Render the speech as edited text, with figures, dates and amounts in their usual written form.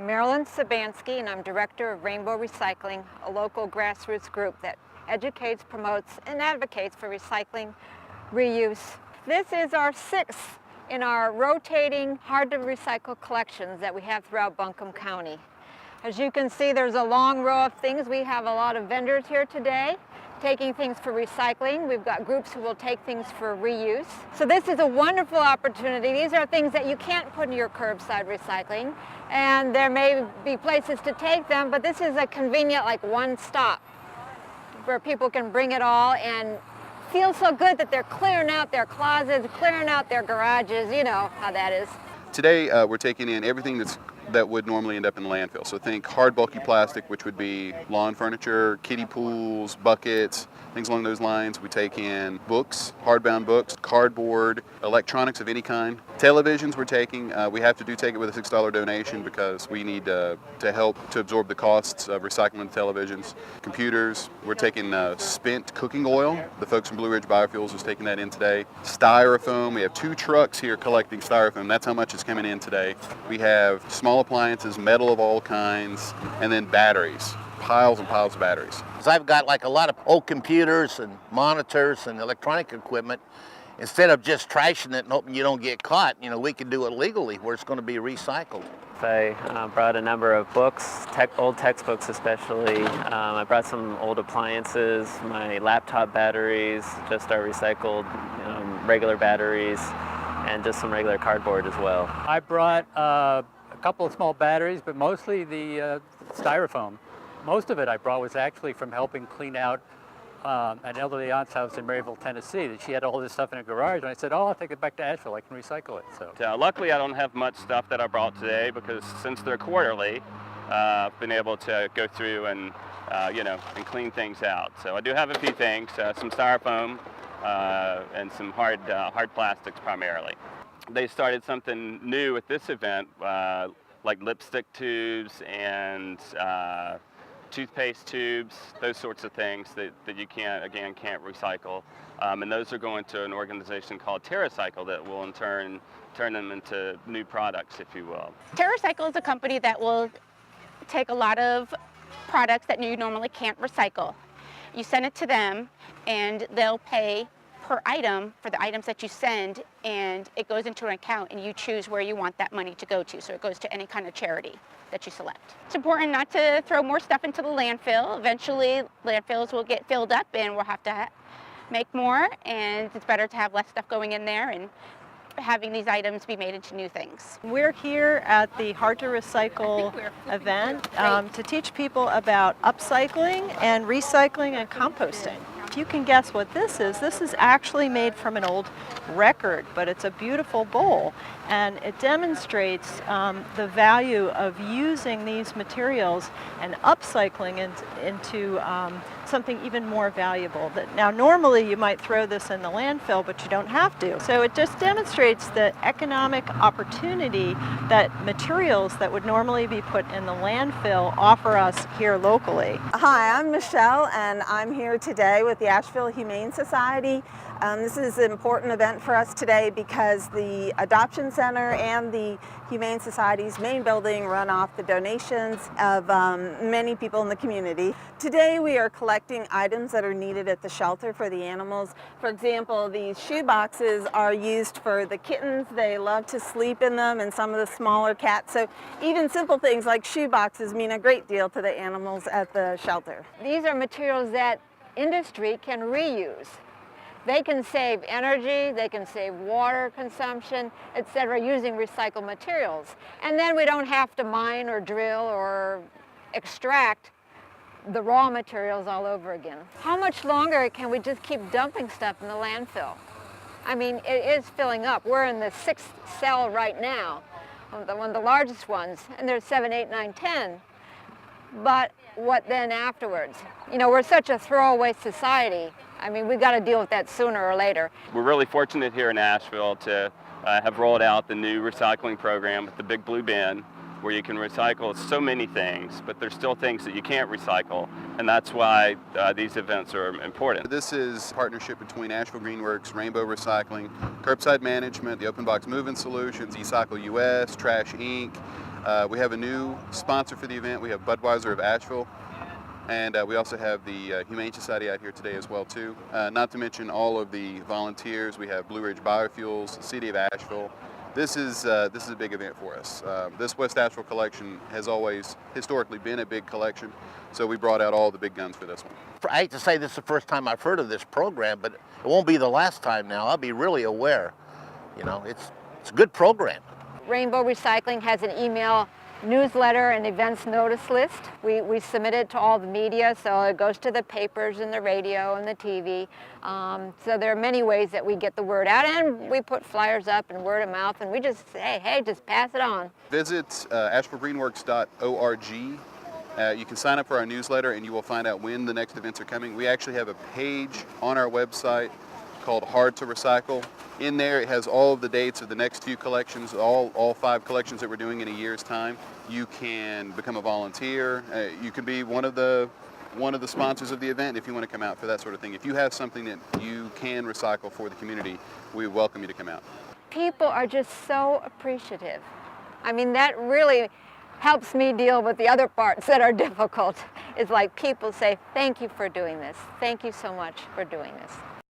I'm Marilyn Sabansky, and I'm Director of Rainbow Recycling, a local grassroots group that educates, promotes, and advocates for recycling, reuse. This is our sixth in our rotating, hard-to-recycle collections that we have throughout Buncombe County. As you can see, there's a long row of things. We have a lot of vendors here today taking things for recycling. We've got groups who will take things for reuse. So this is a wonderful opportunity. These are things that you can't put in your curbside recycling, and there may be places to take them, but this is a convenient, like, one stop where people can bring it all and feel so good that they're clearing out their closets, clearing out their garages. You know how that is. Today we're taking in everything that would normally end up in the landfill. So think hard, bulky plastic, which would be lawn furniture, kiddie pools, buckets, things along those lines. We take in books, hardbound books, cardboard, electronics of any kind. Televisions we're taking. We have to take it with a $6 donation because we need to help to absorb the costs of recycling the televisions. Computers, we're taking spent cooking oil. The folks from Blue Ridge Biofuels is taking that in today. Styrofoam, we have 2 trucks here collecting styrofoam. That's how much is coming in today. We have small appliances, metal of all kinds, and then batteries, piles and piles of batteries. So I've got like a lot of old computers and monitors and electronic equipment. Instead of just trashing it and hoping you don't get caught, we can do it legally where it's going to be recycled. I brought a number of books, old textbooks especially. I brought some old appliances, my laptop batteries, just our recycled regular batteries, and just some regular cardboard as well. I brought a couple of small batteries, but mostly the styrofoam. Most of it I brought was actually from helping clean out an elderly aunt's house in Maryville, Tennessee, that she had all this stuff in her garage, and I said, I'll take it back to Asheville, I can recycle it. So luckily I don't have much stuff that I brought today because since they're quarterly, I've been able to go through and and clean things out. So I do have a few things, some styrofoam and some hard plastics primarily. They started something new at this event, like lipstick tubes and toothpaste tubes, those sorts of things that you can't recycle. And those are going to an organization called TerraCycle that will in turn them into new products, if you will. TerraCycle is a company that will take a lot of products that you normally can't recycle. You send it to them and they'll pay per item for the items that you send, and it goes into an account and you choose where you want that money to go to. So it goes to any kind of charity that you select. It's important not to throw more stuff into the landfill. Eventually landfills will get filled up and we'll have to make more, and it's better to have less stuff going in there and having these items be made into new things. We're here at the Hard to Recycle event to teach people about upcycling and recycling and composting. If you can guess what this is actually made from an old record, but it's a beautiful bowl, and it demonstrates the value of using these materials and upcycling into something even more valuable. Now normally you might throw this in the landfill, but you don't have to. So it just demonstrates the economic opportunity that materials that would normally be put in the landfill offer us here locally. Hi, I'm Michelle, and I'm here today with the Asheville Humane Society. This is an important event for us today because the Adoption Center and the Humane Society's main building run off the donations of many people in the community. Today we are collecting items that are needed at the shelter for the animals. For example, these shoe boxes are used for the kittens. They love to sleep in them, and some of the smaller cats. So even simple things like shoe boxes mean a great deal to the animals at the shelter. These are materials that industry can reuse. They can save energy, they can save water consumption, etc., using recycled materials. And then we don't have to mine or drill or extract the raw materials all over again. How much longer can we just keep dumping stuff in the landfill? I mean, it is filling up. We're in the 6th cell right now, one of the largest ones, and there's 7, 8, 9, 10. But what then afterwards? We're such a throwaway society. I mean, we've got to deal with that sooner or later. We're really fortunate here in Asheville to have rolled out the new recycling program with the Big Blue Bin, where you can recycle so many things, but there's still things that you can't recycle, and that's why these events are important. This is a partnership between Asheville Greenworks, Rainbow Recycling, Curbside Management, the Open Box Moving Solutions, eCycle US, Trash Inc., We have a new sponsor for the event. We have Budweiser of Asheville. And we also have the Humane Society out here today as well too. Not to mention all of the volunteers. We have Blue Ridge Biofuels, the City of Asheville. This is a big event for us. This West Asheville collection has always historically been a big collection, so we brought out all the big guns for this one. I hate to say this is the first time I've heard of this program, but it won't be the last time now. I'll be really aware. You know, it's a good program. Rainbow Recycling has an email newsletter and events notice list. We submit it to all the media, so it goes to the papers and the radio and the TV. So there are many ways that we get the word out, and we put flyers up and word of mouth, and we just say, hey, just pass it on. Visit ashevillegreenworks.org. You can sign up for our newsletter and you will find out when the next events are coming. We actually have a page on our website called Hard to Recycle. In there it has all of the dates of the next few collections, all 5 collections that we're doing in a year's time. You can become a volunteer. You can be one of the sponsors of the event if you want to come out for that sort of thing. If you have something that you can recycle for the community, we welcome you to come out. People are just so appreciative. I mean, that really helps me deal with the other parts that are difficult. It's like people say, thank you for doing this. Thank you so much for doing this.